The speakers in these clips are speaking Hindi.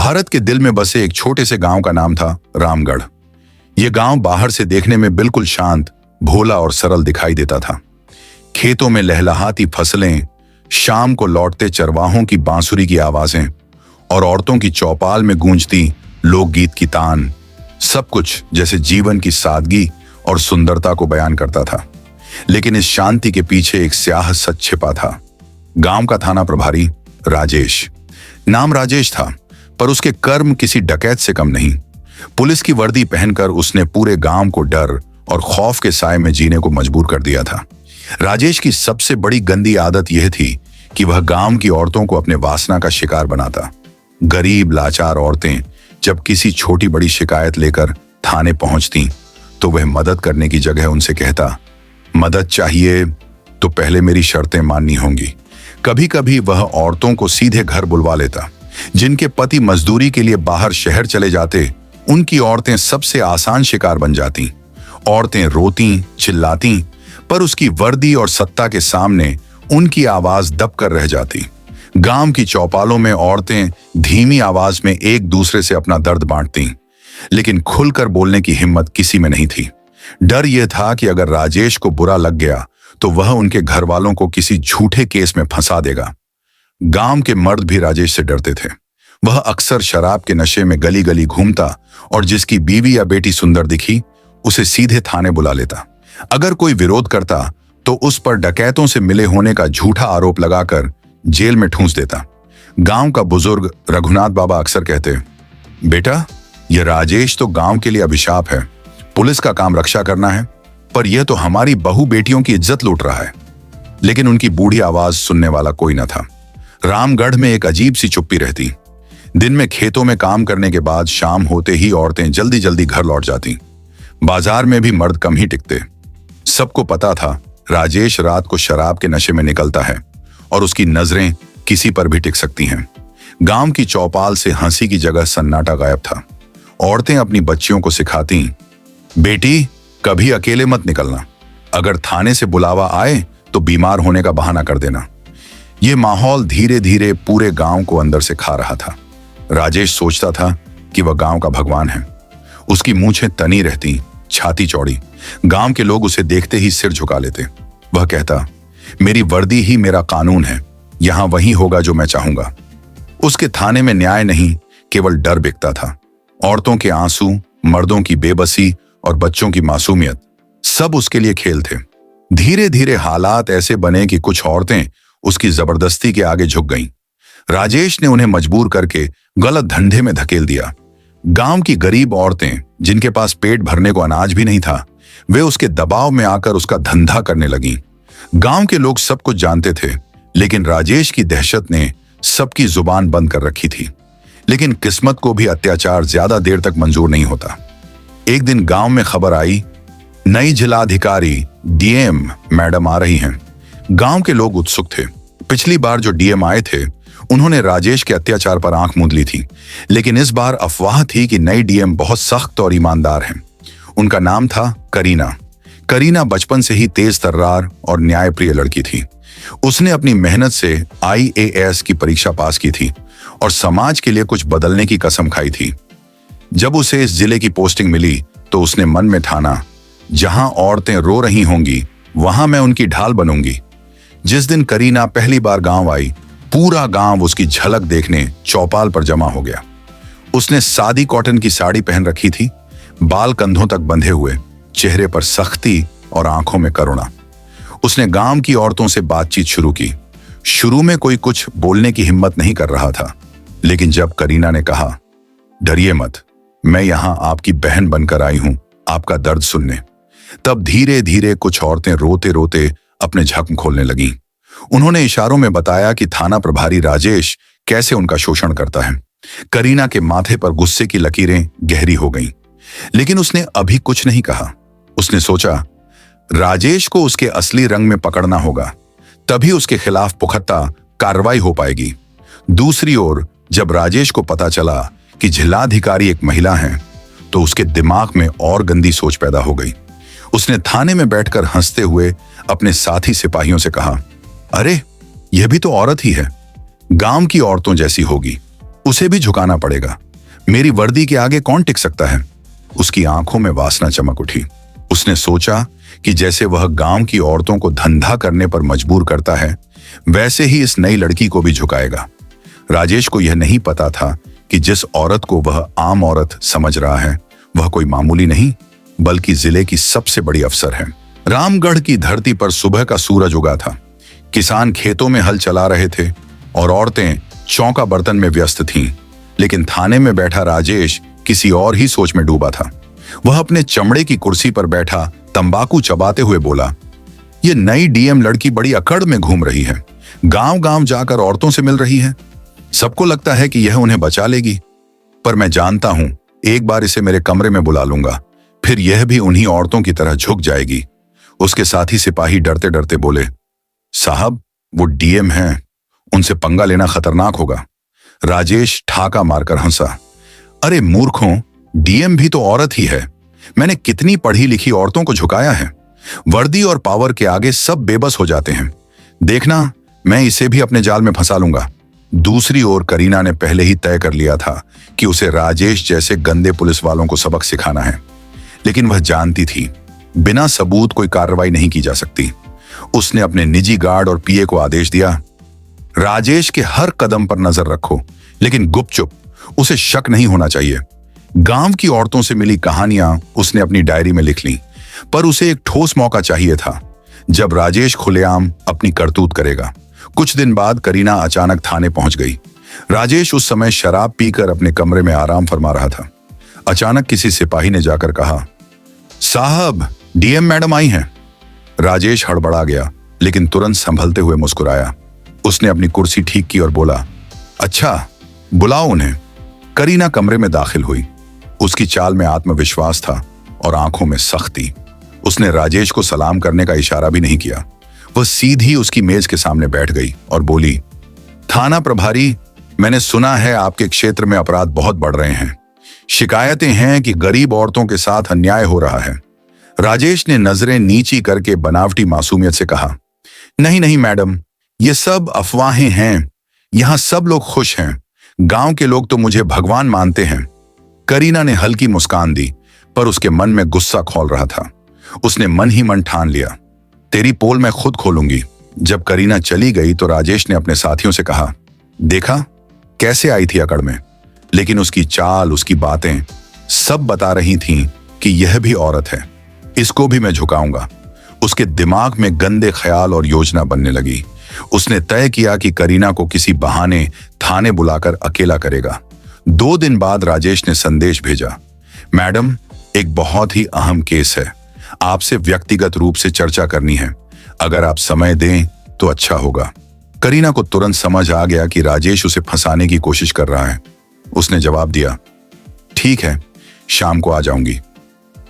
भारत के दिल में बसे एक छोटे से गांव का नाम था रामगढ़। यह गांव बाहर से देखने में बिल्कुल शांत, भोला और सरल दिखाई देता था। खेतों में लहलहाती फसलें, शाम को लौटते चरवाहों की बांसुरी की आवाजें और औरतों की चौपाल में गूंजती लोकगीत की तान, सब कुछ जैसे जीवन की सादगी और सुंदरता को बयान करता था। लेकिन इस शांति के पीछे एक स्याह सच छिपा था। गांव का थाना प्रभारी राजेश, नाम राजेश था, पर उसके कर्म किसी डकैत से कम नहीं। पुलिस की वर्दी पहनकर उसने पूरे गांव को डर और खौफ के साए में जीने को मजबूर कर दिया था। राजेश की सबसे बड़ी गंदी आदत यह थी कि वह गांव की औरतों को अपने वासना का शिकार बनाता। गरीब लाचार औरतें जब किसी छोटी बड़ी शिकायत लेकर थाने पहुंचती तो वह मदद करने की जगह उनसे कहता, मदद चाहिए तो पहले मेरी शर्तें माननी होंगी। कभी कभी वह औरतों को सीधे घर बुलवा लेता। जिनके पति मजदूरी के लिए बाहर शहर चले जाते, उनकी औरतें सबसे आसान शिकार बन जाती। औरतें रोती, चिल्लाती, पर उसकी वर्दी और सत्ता के सामने उनकी आवाज दबकर रह जाती। गांव की चौपालों में औरतें धीमी आवाज में एक दूसरे से अपना दर्द बांटती, लेकिन खुलकर बोलने की हिम्मत किसी में नहीं थी। डर यह था कि अगर राजेश को बुरा लग गया तो वह उनके घर वालों को किसी झूठे केस में फंसा देगा। गांव के मर्द भी राजेश से डरते थे। वह अक्सर शराब के नशे में गली गली घूमता और जिसकी बीवी या बेटी सुंदर दिखी उसे सीधे थाने बुला लेता। अगर कोई विरोध करता तो उस पर डकैतों से मिले होने का झूठा आरोप लगाकर जेल में ठूंस देता। गांव का बुजुर्ग रघुनाथ बाबा अक्सर कहते, बेटा, यह राजेश तो गांव के लिए अभिशाप है। पुलिस का काम रक्षा करना है, पर यह तो हमारी बहू बेटियों की इज्जत लूट रहा है। लेकिन उनकी बूढ़ी आवाज सुनने वाला कोई न था। रामगढ़ में एक अजीब सी चुप्पी रहती। दिन में खेतों में काम करने के बाद शाम होते ही औरतें जल्दी जल्दी घर लौट जाती। बाजार में भी मर्द कम ही टिकते। सबको पता था राजेश रात को शराब के नशे में निकलता है और उसकी नजरें किसी पर भी टिक सकती हैं। गांव की चौपाल से हंसी की जगह सन्नाटा गायब था। औरतें अपनी बच्चियों को सिखाती, बेटी, कभी अकेले मत निकलना। अगर थाने से बुलावा आए तो बीमार होने का बहाना कर देना। यह माहौल धीरे धीरे पूरे गांव को अंदर से खा रहा था। राजेश सोचता था कि वह गांव का भगवान है। उसकी मूंछें तनी रहती, छाती चौड़ी। गांव के लोग उसे देखते ही सिर झुका लेते। वह कहता, मेरी वर्दी ही मेरा कानून है, यहां वही होगा जो मैं चाहूंगा। उसके थाने में न्याय नहीं, केवल डर बिकता था। औरतों के आंसू, मर्दों की बेबसी और बच्चों की मासूमियत, सब उसके लिए खेल थे। धीरे धीरे हालात ऐसे बने कि कुछ औरतें उसकी जबरदस्ती के आगे झुक गईं। राजेश ने उन्हें मजबूर करके गलत धंधे में धकेल दिया। गांव की गरीब औरतें, जिनके पास पेट भरने को अनाज भी नहीं था, वे उसके दबाव में आकर उसका धंधा करने लगीं। गांव के लोग सब कुछ जानते थे, लेकिन राजेश की दहशत ने सबकी जुबान बंद कर रखी थी। लेकिन किस्मत को भी अत्याचार ज्यादा देर तक मंजूर नहीं होता। एक दिन गांव में खबर आई, नई जिलाधिकारी डीएम मैडम आ रही हैं। गांव के लोग उत्सुक थे। पिछली बार जो डीएम आए थे, उन्होंने राजेश के अत्याचार पर आंख मूंद ली थी, लेकिन इस बार अफवाह थी कि नई डीएम बहुत सख्त और ईमानदार हैं। उनका नाम था करीना। करीना बचपन से ही तेज तर्रार और न्यायप्रिय लड़की थी। उसने अपनी मेहनत से IAS की परीक्षा पास की थी और समाज के लिए कुछ बदलने की कसम खाई थी। जब उसे इस जिले की पोस्टिंग मिली तो उसने मन में ठाना, जहां औरतें रो रही होंगी वहां मैं उनकी ढाल बनूंगी। जिस दिन करीना पहली बार गांव आई, पूरा गांव उसकी झलक देखने चौपाल पर जमा हो गया। उसने सादी कॉटन की साड़ी पहन रखी थी, बाल कंधों तक बंधे हुए, चेहरे पर सख्ती और आंखों में करुणा। उसने गांव की औरतों से बातचीत शुरू की। शुरू में कोई कुछ बोलने की हिम्मत नहीं कर रहा था, लेकिन जब करीना ने कहा, डरिए मत, मैं यहां आपकी बहन बनकर आई हूं आपका दर्द सुनने, तब धीरे धीरे कुछ औरतें रोते रोते अपने जख्म खोलने लगीं। उन्होंने इशारों में बताया कि थाना प्रभारी राजेश कैसे उनका शोषण करता है। करीना के माथे पर गुस्से की लकीरें गहरी हो गईं, लेकिन उसने अभी कुछ नहीं कहा। उसने सोचा, राजेश को उसके असली रंग में पकड़ना होगा, तभी उसके खिलाफ पुख्ता कार्रवाई हो पाएगी। दूसरी ओर जब राजेश को पता चला कि जिलाधिकारी एक महिला है, तो उसके दिमाग में और गंदी सोच पैदा हो गई। उसने थाने में बैठकर हंसते हुए अपने साथी सिपाहियों से कहा, अरे, यह भी तो औरत ही है, गांव की औरतों जैसी होगी। उसे भी झुकाना पड़ेगा। मेरी वर्दी के आगे कौन टिक सकता है? उसकी आंखों में वासना चमक उठी। उसने सोचा कि जैसे वह गांव की औरतों को धंधा करने पर मजबूर करता है, वैसे ही इस नई लड़की को भी झुकाएगा। राजेश को यह नहीं पता था कि जिस औरत को वह आम औरत समझ रहा है, वह कोई मामूली नहीं बल्कि जिले की सबसे बड़ी अफसर है। रामगढ़ की धरती पर सुबह का सूरज उगा था। किसान खेतों में हल चला रहे थे और औरतें चौका बर्तन में व्यस्त थीं। लेकिन थाने में बैठा राजेश किसी और ही सोच में डूबा था। वह अपने चमड़े की कुर्सी पर बैठा तंबाकू चबाते हुए बोला, यह नई डीएम लड़की बड़ी अकड़ में घूम रही है, गांव गांव जाकर औरतों से मिल रही है। सबको लगता है कि यह उन्हें बचा लेगी, पर मैं जानता हूं एक बार इसे मेरे कमरे में बुला लूंगा, फिर यह भी उन्हीं औरतों की तरह झुक जाएगी। उसके साथी सिपाही डरते डरते बोले, साहब वो डीएम हैं, उनसे पंगा लेना खतरनाक होगा। राजेश ठाका मारकर हंसा, अरे मूर्खों, डीएम भी तो औरत ही है। मैंने कितनी पढ़ी लिखी औरतों को झुकाया है। वर्दी और पावर के आगे सब बेबस हो जाते हैं। देखना, मैं इसे भी अपने जाल में फंसा लूंगा। दूसरी ओर करीना ने पहले ही तय कर लिया था कि उसे राजेश जैसे गंदे पुलिस वालों को सबक सिखाना है, लेकिन वह जानती थी बिना सबूत कोई कार्रवाई नहीं की जा सकती। उसने अपने निजी गार्ड और पीए को आदेश दिया, राजेश के हर कदम पर नजर रखो, लेकिन गुपचुप, उसे शक नहीं होना चाहिए। गांव की औरतों से मिली कहानियां उसने अपनी डायरी में लिख ली, पर उसे एक ठोस मौका चाहिए था जब राजेश खुलेआम अपनी करतूत करेगा। कुछ दिन बाद करीना अचानक थाने पहुंच गई। राजेश उस समय शराब पीकर अपने कमरे में आराम फरमा रहा था। अचानक किसी सिपाही ने जाकर कहा, साहब, डीएम मैडम आई हैं। राजेश हड़बड़ा गया, लेकिन तुरंत संभलते हुए मुस्कुराया। उसने अपनी कुर्सी ठीक की और बोला, अच्छा, बुलाओ उन्हें। करीना कमरे में दाखिल हुई। उसकी चाल में आत्मविश्वास था और आंखों में सख्ती। उसने राजेश को सलाम करने का इशारा भी नहीं किया। वह सीधी उसकी मेज के सामने बैठ गई और बोली, थाना प्रभारी, मैंने सुना है आपके क्षेत्र में अपराध बहुत बढ़ रहे हैं। शिकायतें हैं कि गरीब औरतों के साथ अन्याय हो रहा है। राजेश ने नजरें नीची करके बनावटी मासूमियत से कहा, नहीं नहीं मैडम, ये सब अफवाहें हैं। यहां सब लोग खुश हैं। गांव के लोग तो मुझे भगवान मानते हैं। करीना ने हल्की मुस्कान दी, पर उसके मन में गुस्सा खौल रहा था। उसने मन ही मन ठान लिया, तेरी पोल मैं खुद खोलूंगी। जब करीना चली गई तो राजेश ने अपने साथियों से कहा, देखा कैसे आई थी अकड़ में, लेकिन उसकी चाल, उसकी बातें सब बता रही थीं कि यह भी औरत है, इसको भी मैं झुकाऊंगा। उसके दिमाग में गंदे ख्याल और योजना बनने लगी। उसने तय किया कि करीना को किसी बहाने थाने बुलाकर अकेला करेगा। 2 दिन बाद राजेश ने संदेश भेजा, मैडम, एक बहुत ही अहम केस है, आपसे व्यक्तिगत रूप से चर्चा करनी है। अगर आप समय दें तो अच्छा होगा। करीना को तुरंत समझ आ गया कि राजेश उसे फंसाने की कोशिश कर रहा है। उसने जवाब दिया, ठीक है, शाम को आ जाऊंगी।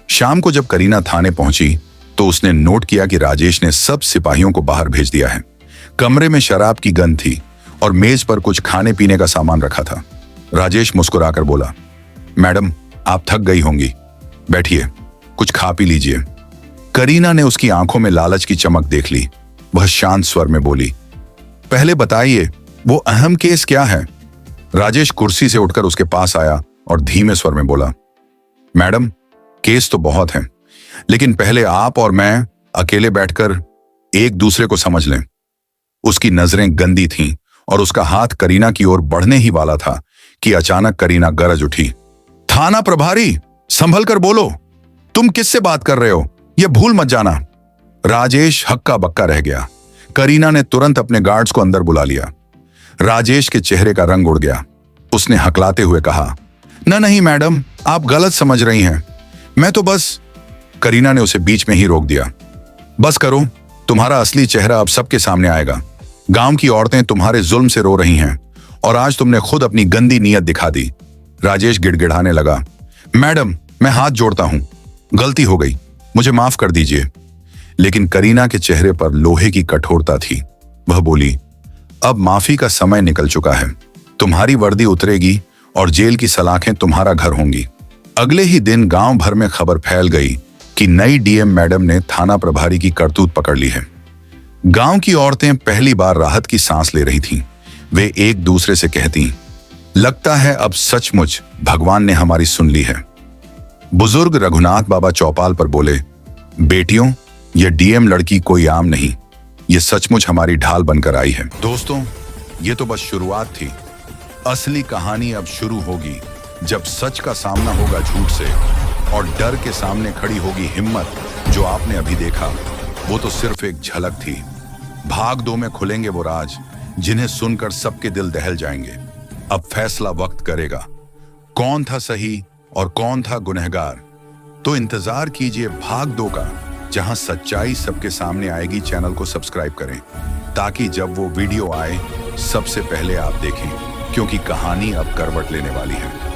शाम को जब करीना थाने पहुंची तो उसने नोट किया कि राजेश ने सब सिपाहियों को बाहर भेज दिया है। कमरे में शराब की गंध थी और मेज पर कुछ खाने पीने का सामान रखा था। राजेश मुस्कुराकर बोला, मैडम, आप थक गई होंगी, बैठिए, कुछ खा पी लीजिए। करीना ने उसकी आंखों में लालच की चमक देख ली। वह शांत स्वर में बोली, पहले बताइए, वो अहम केस क्या है? राजेश कुर्सी से उठकर उसके पास आया और धीमे स्वर में बोला, मैडम, केस तो बहुत हैं, लेकिन पहले आप और मैं अकेले बैठकर एक दूसरे को समझ लें। उसकी नजरें गंदी थीं और उसका हाथ करीना की ओर बढ़ने ही वाला था कि अचानक करीना गरज उठी, थाना प्रभारी, संभल कर बोलो, तुम किससे बात कर रहे हो? यह भूल मत जाना। राजेश हक्का बक्का रह गया। करीना ने तुरंत अपने गार्ड्स को अंदर बुला लिया। राजेश के चेहरे का रंग उड़ गया। उसने हकलाते हुए कहा, नहीं मैडम, आप गलत समझ रही हैं, मैं तो बस। करीना ने उसे बीच में ही रोक दिया, बस करो, तुम्हारा असली चेहरा अब सबके सामने आएगा। गांव की औरतें तुम्हारे जुल्म से रो रही हैं और आज तुमने खुद अपनी गंदी नीयत दिखा दी। राजेश गिड़गिड़ाने लगा, मैडम, मैं हाथ जोड़ता हूं, गलती हो गई, मुझे माफ कर दीजिए। लेकिन करीना के चेहरे पर लोहे की कठोरता थी। वह बोली, अब माफी का समय निकल चुका है। तुम्हारी वर्दी उतरेगी और जेल की सलाखें तुम्हारा घर होंगी। अगले ही दिन गांव भर में खबर फैल गई कि नई डीएम मैडम ने थाना प्रभारी की करतूत पकड़ ली है। गांव की औरतें पहली बार राहत की सांस ले रही थीं। वे एक दूसरे से कहती, लगता है अब सचमुच भगवान ने हमारी सुन ली है। बुजुर्ग रघुनाथ बाबा चौपाल पर बोले, बेटियों, यह डीएम लड़की कोई आम नहीं, ये सचमुच हमारी ढाल बनकर आई है। दोस्तों, ये तो बस शुरुआत थी। असली कहानी अब शुरू होगी, जब सच का सामना होगा झूठ से और डर के सामने खड़ी होगी हिम्मत। जो आपने अभी देखा वो तो सिर्फ एक झलक थी। भाग 2 में खुलेंगे वो राज जिन्हें सुनकर सबके दिल दहल जाएंगे। अब फैसला वक्त करेगा, कौन था सही और कौन था गुनहगार। तो इंतजार कीजिए भाग 2 का, जहां सच्चाई सबके सामने आएगी। चैनल को सब्सक्राइब करें ताकि जब वो वीडियो आए सबसे पहले आप देखें, क्योंकि कहानी अब करवट लेने वाली है।